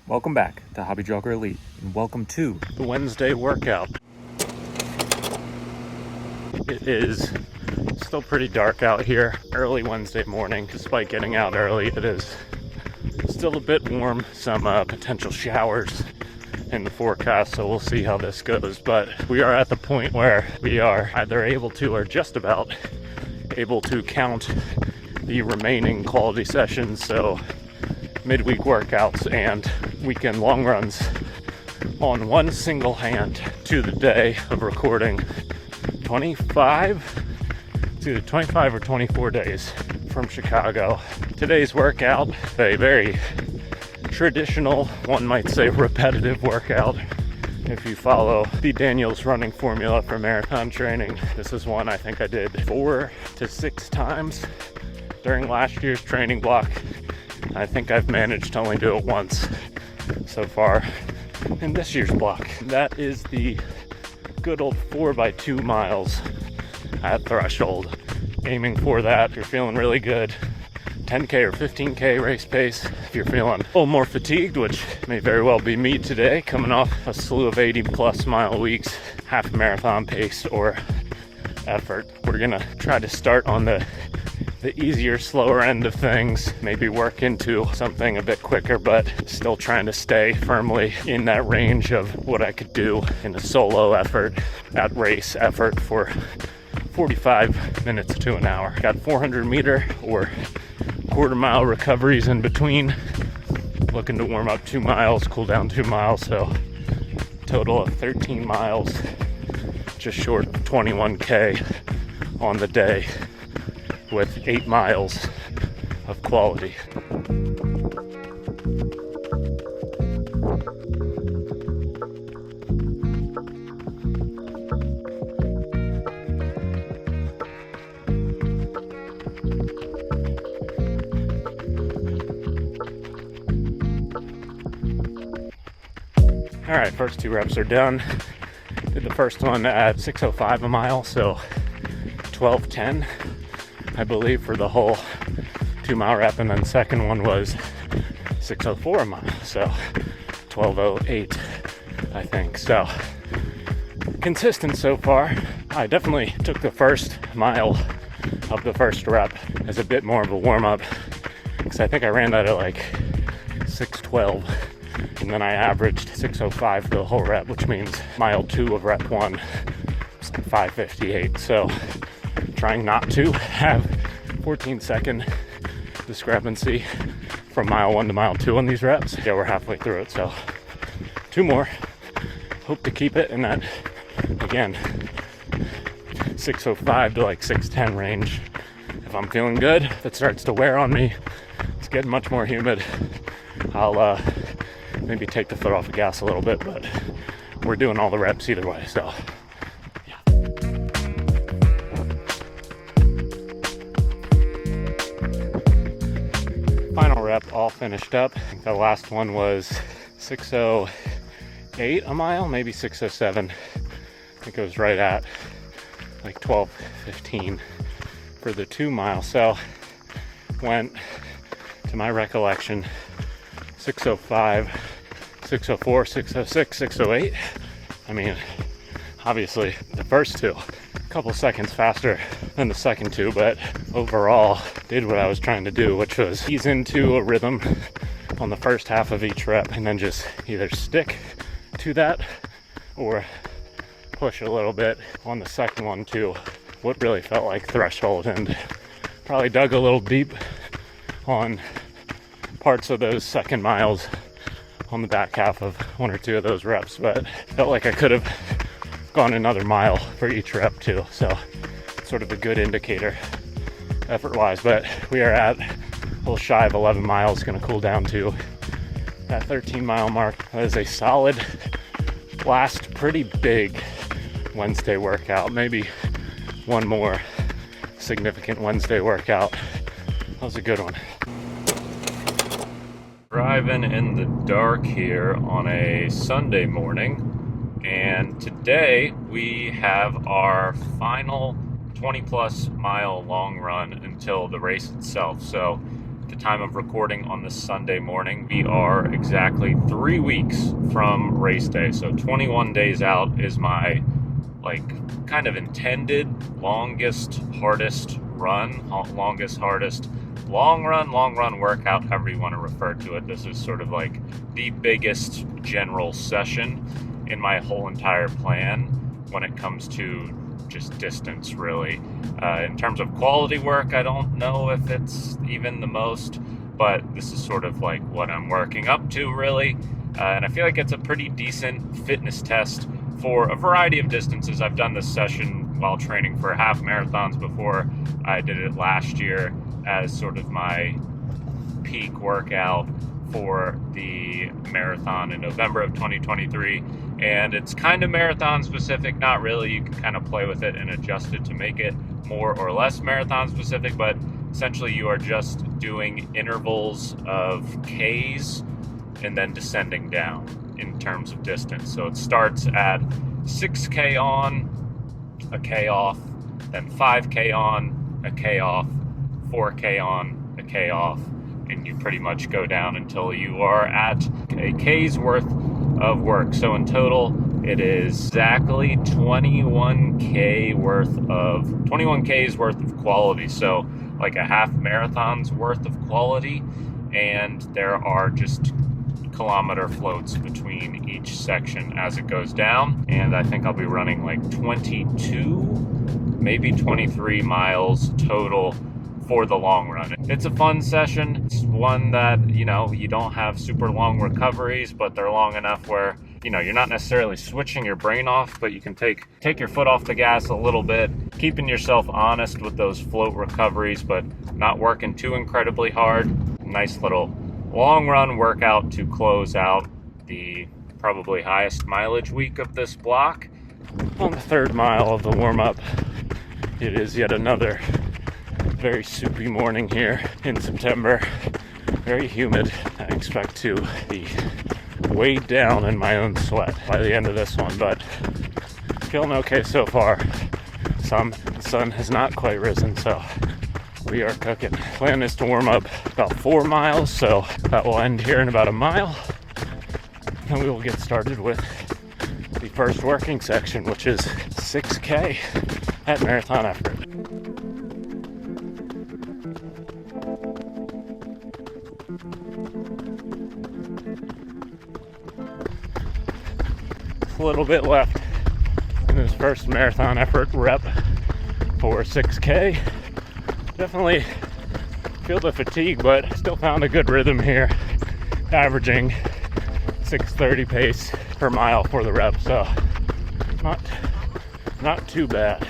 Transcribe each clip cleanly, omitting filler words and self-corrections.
Welcome back to Hobby Jogger Elite, and welcome to the Wednesday workout. It is still pretty dark out here, early Wednesday morning. Despite getting out early, it is still a bit warm, some potential showers in the forecast, so we'll see how this goes. But we are at the point where we are either able to or just about able to count the remaining quality sessions, so midweek workouts and weekend long runs, on one single hand to the day of recording. 25, it's either 25 or 24 days from Chicago. Today's workout, a very traditional, one might say repetitive workout. If you follow the Daniels running formula for marathon training, this is one I think I did 4 to 6 times during last year's training block. I think I've managed to only do it once so far in this year's block. That is the good old 4x2 miles at threshold. Aiming for that if you're feeling really good. 10K or 15K race pace if you're feeling a little more fatigued, which may very well be me today, coming off a slew of 80 plus mile weeks, half marathon pace or effort. We're gonna try to start on the easier, slower end of things, maybe work into something a bit quicker, but still trying to stay firmly in that range of what I could do in a solo effort, at race effort for 45 minutes to an hour. Got 400 meter or quarter mile recoveries in between. Looking to warm up 2 miles, cool down 2 miles, so total of 13 miles, just short of 21K on the day, with 8 miles of quality. All right, first 2 reps are done. Did the first one at 6:05 a mile, so 12:10. I believe, for the whole 2 mile rep, and then second one was 6:04 a mile, so 12:08 I think. So consistent so far. I definitely took the first mile of the first rep as a bit more of a warm-up, because I think I ran that at like 6:12, and then I averaged 6:05 for the whole rep, which means mile 2 of rep 1 was like 5:58. So trying not to have 14-second discrepancy from mile 1 to mile 2 on these reps. Yeah, we're halfway through it, so 2 more. Hope to keep it in that, again, 6:05 to like 6:10 range. If I'm feeling good, if it starts to wear on me, it's getting much more humid, I'll maybe take the foot off the gas a little bit, but we're doing all the reps either way, so final rep all finished up. I think the last one was 6:08 a mile, maybe 6:07. I think it was right at like 12:15 for the 2 mile. So went, to my recollection, 6:05, 6:04, 6:06, 6:08. I mean, obviously the first 2 a couple seconds faster than the second 2, but overall did what I was trying to do, which was ease into a rhythm on the first half of each rep and then just either stick to that or push a little bit on the second one to what really felt like threshold, and probably dug a little deep on parts of those second miles on the back half of 1 or 2 of those reps, but felt like I could have gone another mile for each rep too, so sort of a good indicator effort wise. But we are at a little shy of 11 miles, going to cool down to that 13 mile mark. That is a solid last pretty big Wednesday workout, maybe one more significant Wednesday workout. That was a good one. Driving in the dark here on a Sunday morning, and today we have our final 20 plus mile long run until the race itself. So the time of recording on this Sunday morning, we are exactly 3 weeks from race day. So 21 days out is my kind of intended longest, hardest run, long run workout, however you want to refer to it. This is sort of like the biggest general session in my whole entire plan when it comes to just distance, really. In terms of quality work, I don't know if it's even the most, but this is sort of like what I'm working up to, really. And I feel like it's a pretty decent fitness test for a variety of distances. I've done this session while training for half marathons before. I did it last year as sort of my peak workout for the marathon in November of 2023. And it's kind of marathon specific, not really. You can kind of play with it and adjust it to make it more or less marathon specific, but essentially you are just doing intervals of Ks and then descending down in terms of distance. So it starts at 6K on, a K off, then 5K on, a K off, 4K on, a K off, and you pretty much go down until you are at a K's worth of work. So in total, it is exactly 21K's worth of quality. So like a half marathon's worth of quality, and there are just kilometer floats between each section as it goes down. And I think I'll be running like 22, maybe 23 miles total for the long run. It's a fun session. It's one that, you don't have super long recoveries, but they're long enough where, you're not necessarily switching your brain off, but you can take your foot off the gas a little bit, keeping yourself honest with those float recoveries, but not working too incredibly hard. Nice little long run workout to close out the probably highest mileage week of this block. On the third mile of the warm-up, it is yet another very soupy morning here in September. Very humid. I expect to be weighed down in my own sweat by the end of this one, but feeling okay so far. The sun has not quite risen, so we are cooking. Plan is to warm up about 4 miles, so that will end here in about a mile. And we will get started with the first working section, which is 6K at marathon effort. A little bit left in this first marathon effort rep for 6K. Definitely feel the fatigue, but still found a good rhythm here, averaging 6:30 pace per mile for the rep, so not too bad.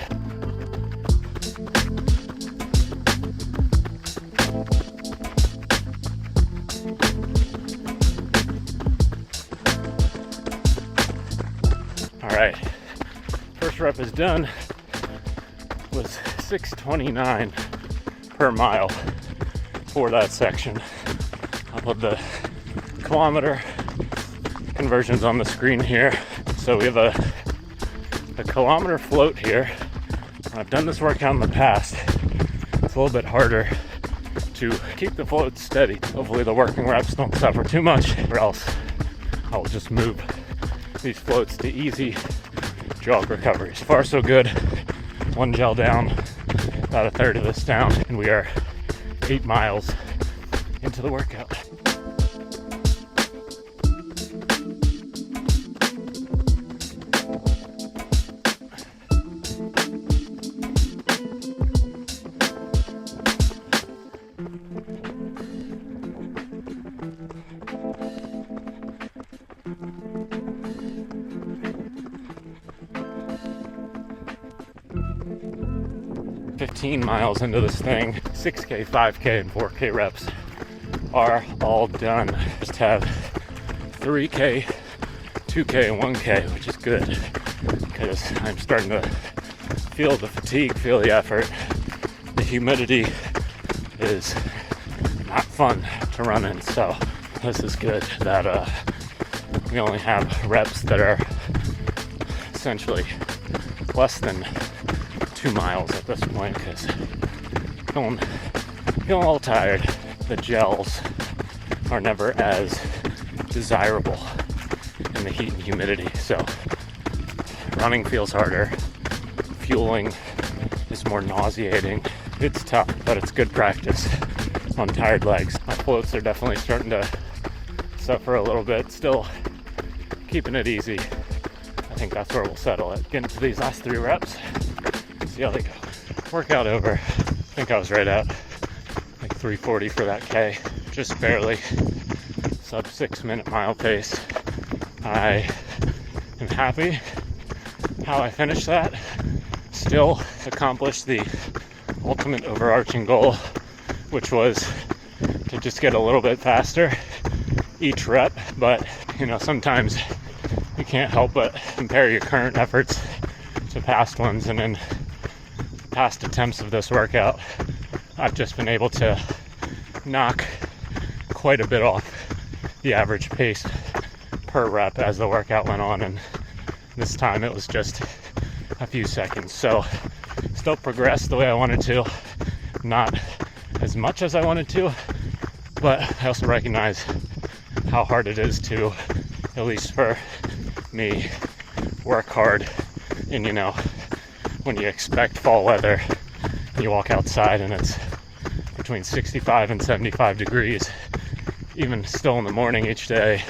All right, first rep is done. Was 6:29 per mile for that section. I'll put the kilometer conversions on the screen here. So we have a kilometer float here. I've done this workout in the past. It's a little bit harder to keep the float steady. Hopefully the working reps don't suffer too much, or else I'll just move these floats to easy jog recoveries. So far so good. One gel down, about a third of this down, and we are 8 miles into the workout. $15 miles into this thing. 6K, 5K, and 4K reps are all done. Just have 3K, 2K, and 1K, which is good because I'm starting to feel the fatigue, feel the effort. The humidity is not fun to run in, so this is good that we only have reps that are essentially less than 2 miles at this point, because feeling a little tired. the gels are never as desirable in the heat and humidity. So running feels harder, fueling is more nauseating. It's tough, but it's good practice on tired legs. My floats are definitely starting to suffer a little bit, still keeping it easy. I think that's where we'll settle it. Get into these last 3 reps, see how they go. Workout over. I think I was right at like 340 for that K, just barely. Sub 6 minute mile pace. I am happy how I finished that. Still accomplished the ultimate overarching goal, which was to just get a little bit faster each rep. But you know, sometimes you can't help but compare your current efforts to past ones, and in past attempts of this workout, I've just been able to knock quite a bit off the average pace per rep as the workout went on, and this time it was just a few seconds. So still progressed the way I wanted to, not as much as I wanted to, but I also recognize how hard it is to, at least for me, work hard. And you know, when you expect fall weather, you walk outside and it's between 65 and 75 degrees, even still in the morning each day,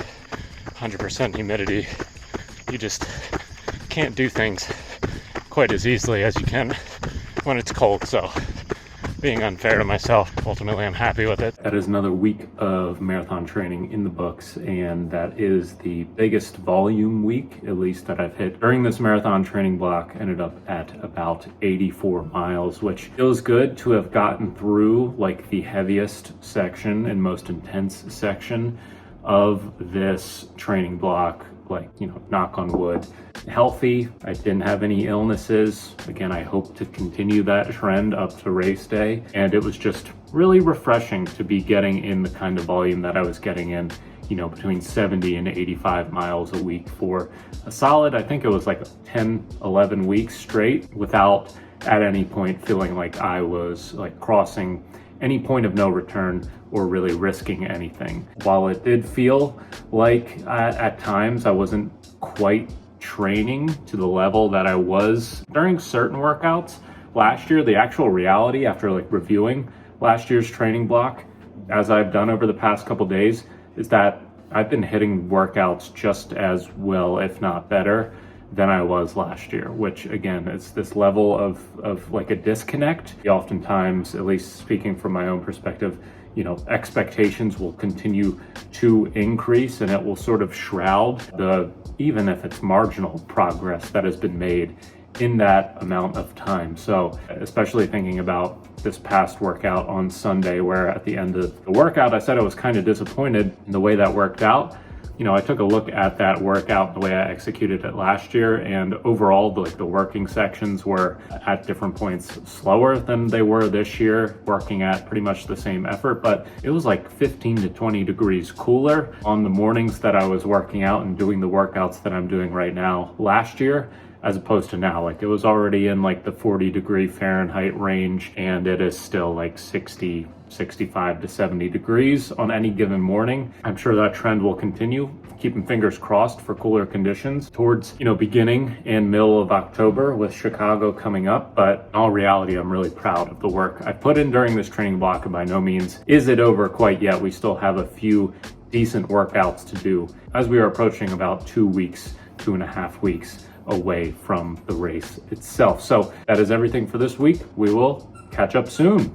100% humidity. You just can't do things quite as easily as you can when it's cold. So being unfair to myself, ultimately I'm happy with it. That is another week of marathon training in the books, and that is the biggest volume week, at least that I've hit during this marathon training block. Ended up at about 84 miles, which feels good to have gotten through like the heaviest section and most intense section of this training block, like, you know, knock on wood, healthy. I didn't have any illnesses. Again, I hope to continue that trend up to race day. And it was just really refreshing to be getting in the kind of volume that I was getting in, you know, between 70 and 85 miles a week for a solid, I think it was like 10, 11 weeks straight, without at any point feeling like I was like crossing any point of no return or really risking anything. While it did feel like at times I wasn't quite training to the level that I was during certain workouts last year, the actual reality after like reviewing last year's training block, as I've done over the past couple days, is that I've been hitting workouts just as well, if not better, than I was last year, which again, it's this level of like a disconnect. Oftentimes, at least speaking from my own perspective, you know, expectations will continue to increase, and it will sort of shroud the, even if it's marginal progress that has been made in that amount of time. So especially thinking about this past workout on Sunday, where at the end of the workout, I said I was kind of disappointed in the way that worked out. You know, I took a look at that workout, the way I executed it last year, and overall, the working sections were at different points slower than they were this year, working at pretty much the same effort, but it was like 15 to 20 degrees cooler on the mornings that I was working out and doing the workouts that I'm doing right now last year, as opposed to now. Like, it was already in like the 40-degree Fahrenheit range, and it is still like 60, 65 to 70 degrees on any given morning. I'm sure that trend will continue, keeping fingers crossed for cooler conditions towards, you know, beginning and middle of October with Chicago coming up. But in all reality, I'm really proud of the work I put in during this training block, and by no means is it over quite yet. We still have a few decent workouts to do as we are approaching about 2 weeks, 2.5 weeks away from the race itself. So that is everything for this week. We will catch up soon.